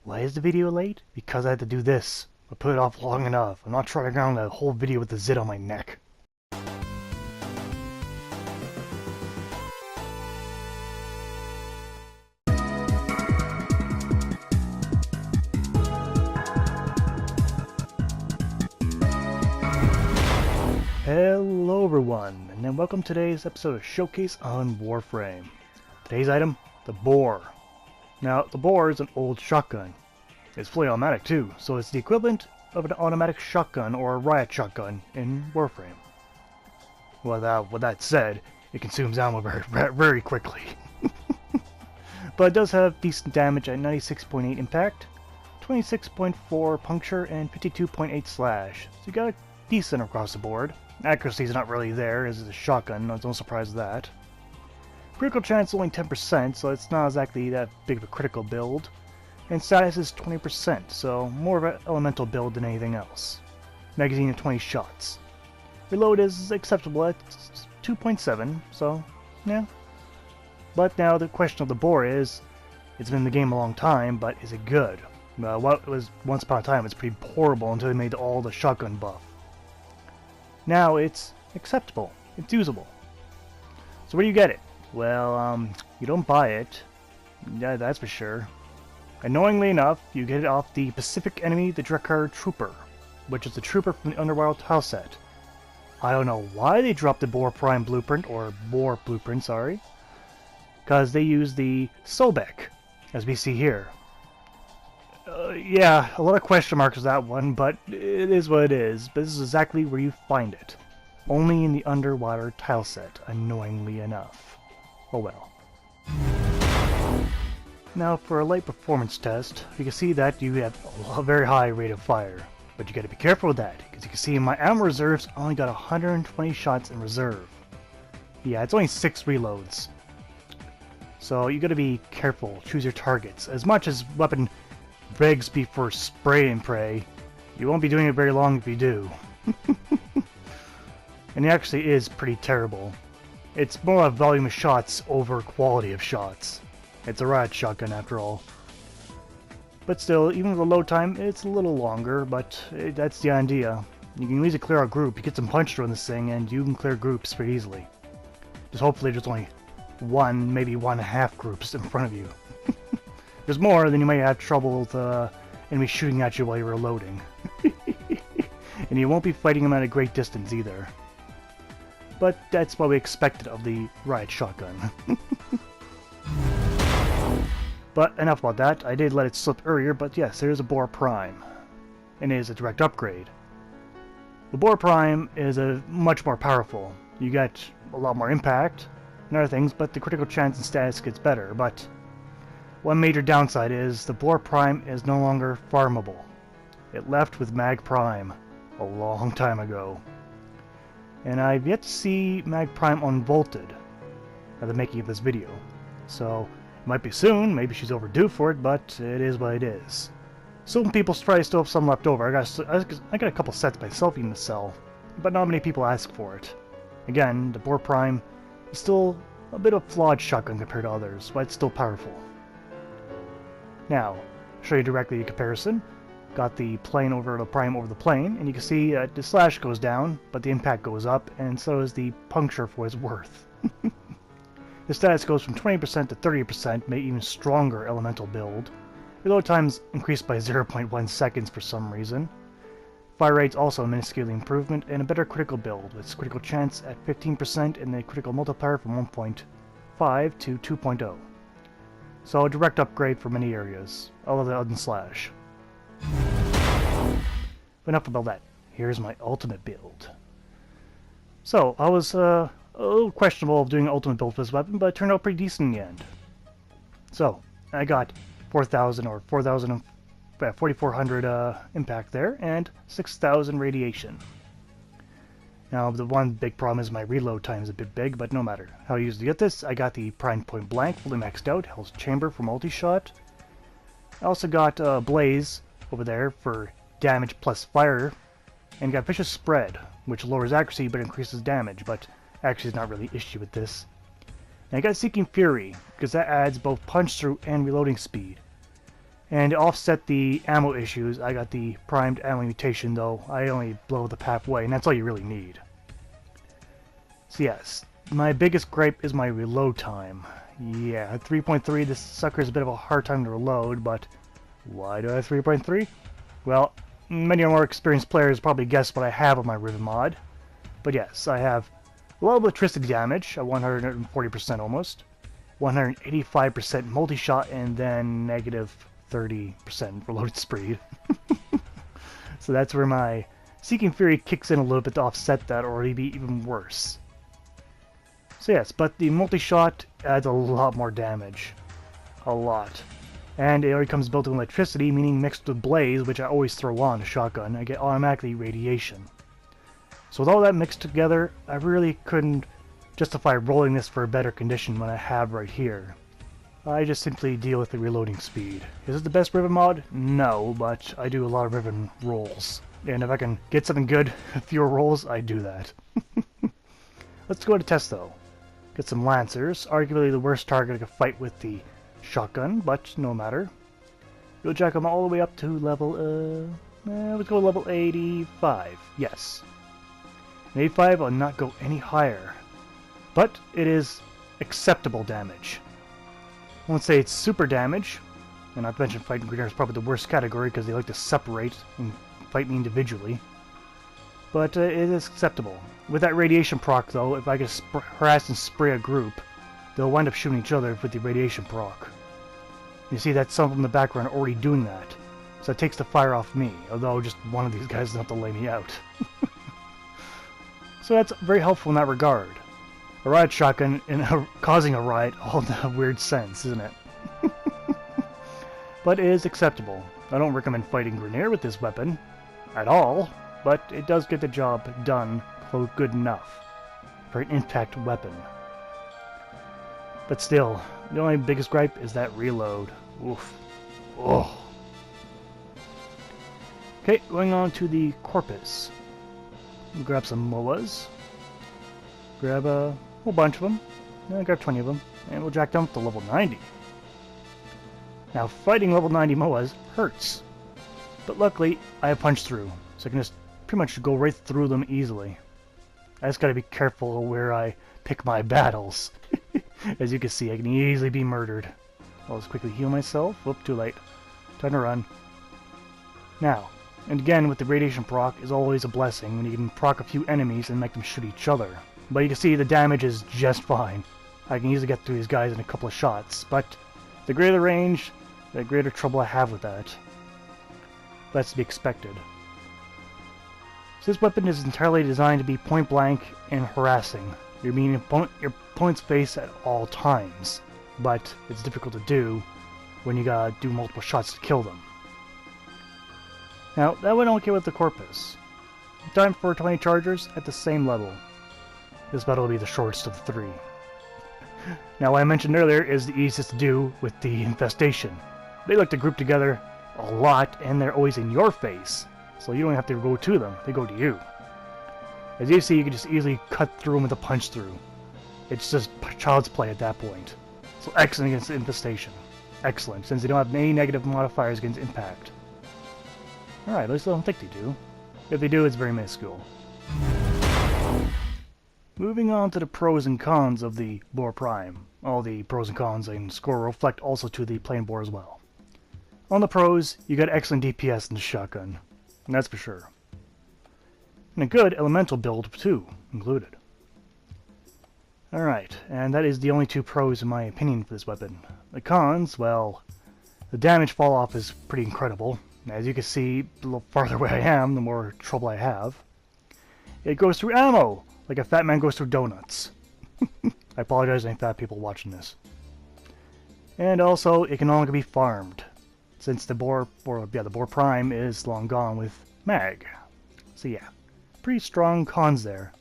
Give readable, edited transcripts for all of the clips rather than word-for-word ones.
Why is the video late? Because I had to do this. I put it off long enough. I'm not trotting around the whole video with the zit on my neck. Hello everyone, and welcome to today's episode of Showcase on Warframe. Today's item, the Boar. Now, the Boar is an old shotgun. It's fully automatic too, so it's the equivalent of an automatic shotgun or a riot shotgun in Warframe. Well, with that said, it consumes ammo very quickly. But it does have decent damage at 96.8 impact, 26.4 puncture, and 52.8 slash. So you got a decent across the board. Accuracy is not really there, as it's a shotgun, no surprise with that. Critical chance is only 10%, so it's not exactly that big of a critical build. And status is 20%, so more of an elemental build than anything else. Magazine of 20 shots. Reload is acceptable at 2.7, so yeah. But now the question of the Boar is, it's been in the game a long time, but is it good? What was once upon a time, it's pretty horrible until they made all the shotgun buff. Now it's acceptable. It's usable. So where do you get it? Well, you don't buy it. Yeah, that's for sure. Annoyingly enough, you get it off the Pacific enemy, the Drekar Trooper, which is the trooper from the Underworld tile set. I don't know why they dropped the Boar Prime blueprint, or Boar blueprint, sorry. Because they use the Sobek, as we see here. Yeah, a lot of question marks with that one, but it is what it is. But this is exactly where you find it. Only in the underwater tile set, annoyingly enough. Oh well. Now for a light performance test, you can see that you have a very high rate of fire. But you gotta be careful with that, because you can see my ammo reserves only got 120 shots in reserve. Yeah, it's only 6 reloads. So you gotta be careful, choose your targets. As much as weapon regs be for spray and pray, you won't be doing it very long if you do. And it actually is pretty terrible. It's more a volume of shots over quality of shots. It's a riot shotgun after all. But still, even with the load time, it's a little longer, but that's the idea. You can easily clear a group, you get some punch through in this thing, and you can clear groups pretty easily. Just hopefully there's only one, maybe 1.5 groups in front of you. If there's more, then you might have trouble with enemies shooting at you while you're reloading. And you won't be fighting them at a great distance either. But that's what we expected of the riot shotgun. But enough about that. I did let it slip earlier, but yes, there is a Boar Prime. And it is a direct upgrade. The Boar Prime is much more powerful. You get a lot more impact and other things, but the critical chance and status gets better. But one major downside is the Boar Prime is no longer farmable. It left with Mag Prime a long time ago. And I've yet to see Mag Prime unbolted at the making of this video. So it might be soon, maybe she's overdue for it, but it is what it is. Some people probably still have some left over. I got a couple sets myself even to sell, but not many people ask for it. Again, the Boar Prime is still a bit of a flawed shotgun compared to others, but it's still powerful. Now, I'll show you directly the comparison. Got the plane over the Prime over the plane, and you can see the slash goes down, but the impact goes up, and so is the puncture for its worth. The status goes from 20% to 30%, make even stronger elemental build. Reload times increased by 0.1 seconds for some reason. Fire rate's also a minuscule improvement, and a better critical build, with critical chance at 15% and the critical multiplier from 1.5 to 2.0. So a direct upgrade for many areas, other than slash. But enough about that. Here's my ultimate build. So, I was a little questionable of doing an ultimate build for this weapon, but it turned out pretty decent in the end. So, I got 4,000 or 4,400 impact there, and 6,000 radiation. Now, the one big problem is my reload time is a bit big, but no matter. How I usually get this, I got the Prime Point Blank fully maxed out, Hell's Chamber for multi-shot. I also got Blaze over there for damage plus fire, and got Vicious Spread, which lowers accuracy but increases damage, but accuracy is not really an issue with this. And I got Seeking Fury, because that adds both punch through and reloading speed. And to offset the ammo issues, I got the primed ammo mutation, though I only blow the halfway, and that's all you really need. So yes, my biggest gripe is my reload time. Yeah, at 3.3, this sucker is a bit of a hard time to reload, but why do I have 3.3? Well, many more experienced players probably guessed what I have on my Riven mod. But yes, I have a lot of electricity damage, at 140% almost, 185% multi-shot, and then negative 30% reload speed. So that's where my Seeking Fury kicks in a little bit to offset that, or maybe even worse. So yes, but the multi-shot adds a lot more damage. A lot. And it already comes built with electricity, meaning mixed with blaze, which I always throw on a shotgun, I get automatically radiation. So with all that mixed together, I really couldn't justify rolling this for a better condition when I have right here. I just simply deal with the reloading speed. Is it the best Riven mod? No, but I do a lot of Riven rolls. And if I can get something good, fewer rolls, I do that. Let's go to test though. Get some Lancers, arguably the worst target I could fight with the shotgun, but no matter. We'll jack them all the way up to level, let's go level 85, yes. 85 will not go any higher, but it is acceptable damage. I won't say it's super damage, and not to mention Fighting Greener is probably the worst category because they like to separate and fight me individually. But it is acceptable. With that radiation proc though, if I can harass and spray a group, they'll wind up shooting each other with the radiation proc. You see that some in the background are already doing that, so it takes the fire off me, although just one of these guys doesn't have to lay me out. So that's very helpful in that regard. A riot shotgun and causing a riot, all in a weird sense, isn't it? But it is acceptable. I don't recommend fighting Grenier with this weapon at all, but it does get the job done good enough for an impact weapon. But still, the only biggest gripe is that reload. Oof. Oh. Okay, going on to the Corpus. We'll grab some MOAs. Grab a whole bunch of them. Grab 20 of them. And we'll jack them up to level 90. Now, fighting level 90 MOAs hurts. But luckily, I have punch through, so I can just pretty much go right through them easily. I just gotta be careful where I pick my battles. As you can see, I can easily be murdered. I'll just quickly heal myself. Whoop, too late. Time to run. Now, and again, with the radiation proc is always a blessing when you can proc a few enemies and make them shoot each other. But you can see the damage is just fine. I can easily get through these guys in a couple of shots, but the greater the range, the greater trouble I have with that. That's to be expected. So this weapon is entirely designed to be point blank and harassing. You're being in your opponent's face at all times, but it's difficult to do when you gotta do multiple shots to kill them. Now, that went okay with the Corpus. Time for 20 chargers at the same level. This battle will be the shortest of the three. Now, what I mentioned earlier is the easiest to do with the Infestation. They like to group together a lot, and they're always in your face, so you don't have to go to them, they go to you. As you see, you can just easily cut through them with a punch through. It's just child's play at that point. So excellent against Infestation. Excellent, since they don't have any negative modifiers against impact. Alright, at least I don't think they do. If they do, it's very minuscule. Moving on to the pros and cons of the Boar Prime. All the pros and cons and score reflect also to the plain Boar as well. On the pros, you got excellent DPS in the shotgun. And that's for sure. And a good elemental build, too, included. Alright, and that is the only two pros in my opinion for this weapon. The cons, well, the damage fall off is pretty incredible. As you can see, the little farther away I am, the more trouble I have. It goes through ammo, like a fat man goes through donuts. I apologize to any fat people watching this. And also, it can no longer be farmed, since the Boar Prime is long gone with mag. So yeah, pretty strong cons there.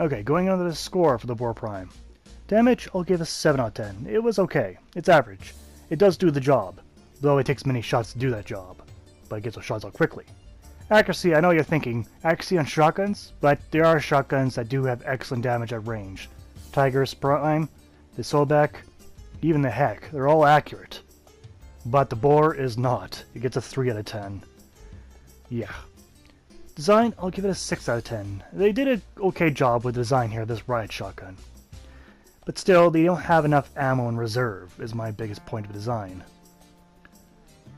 Okay, going on to the score for the Boar Prime. Damage, I'll give a 7 out of 10. It was okay. It's average. It does do the job, though it takes many shots to do that job, but it gets those shots out quickly. Accuracy, I know you're thinking, accuracy on shotguns, but there are shotguns that do have excellent damage at range. Tiger's Prime, the Solbeck, even the Heck, they're all accurate. but the Boar is not. It gets a 3 out of 10. Yeah. Design, I'll give it a 6 out of 10. They did an okay job with design here, this riot shotgun. But still, they don't have enough ammo in reserve, is my biggest point of design.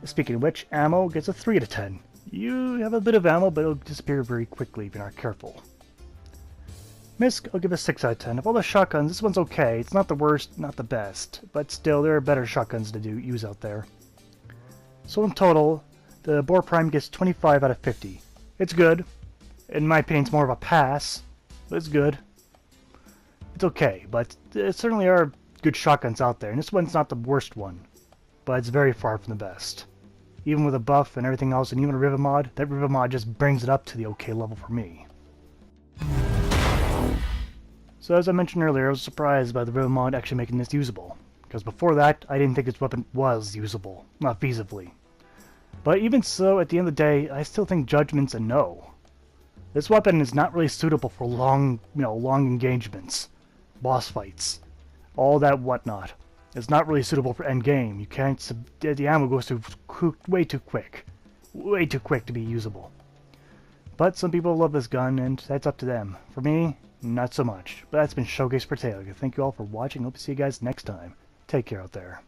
Speaking of which, ammo gets a 3 out of 10. You have a bit of ammo, but it'll disappear very quickly if you're not careful. Misk, I'll give it a 6 out of 10. Of all the shotguns, this one's okay. It's not the worst, not the best, but still, there are better shotguns to use out there. So in total, the Boar Prime gets 25 out of 50. It's good. In my opinion, it's more of a pass, but it's good. It's okay, but there certainly are good shotguns out there, and this one's not the worst one, but it's very far from the best. Even with a buff and everything else, and even a Rivet mod, that Rivet mod just brings it up to the okay level for me. So as I mentioned earlier, I was surprised by the Rivet mod actually making this usable, because before that, I didn't think this weapon was usable, not feasibly. But even so, at the end of the day, I still think Judgment's a no. This weapon is not really suitable for long engagements, boss fights, all that whatnot. It's not really suitable for endgame. You can't. The ammo goes through way too quick to be usable. But some people love this gun, and that's up to them. For me, not so much. But that's been Showcase for Taylor. Thank you all for watching. Hope to see you guys next time. Take care out there.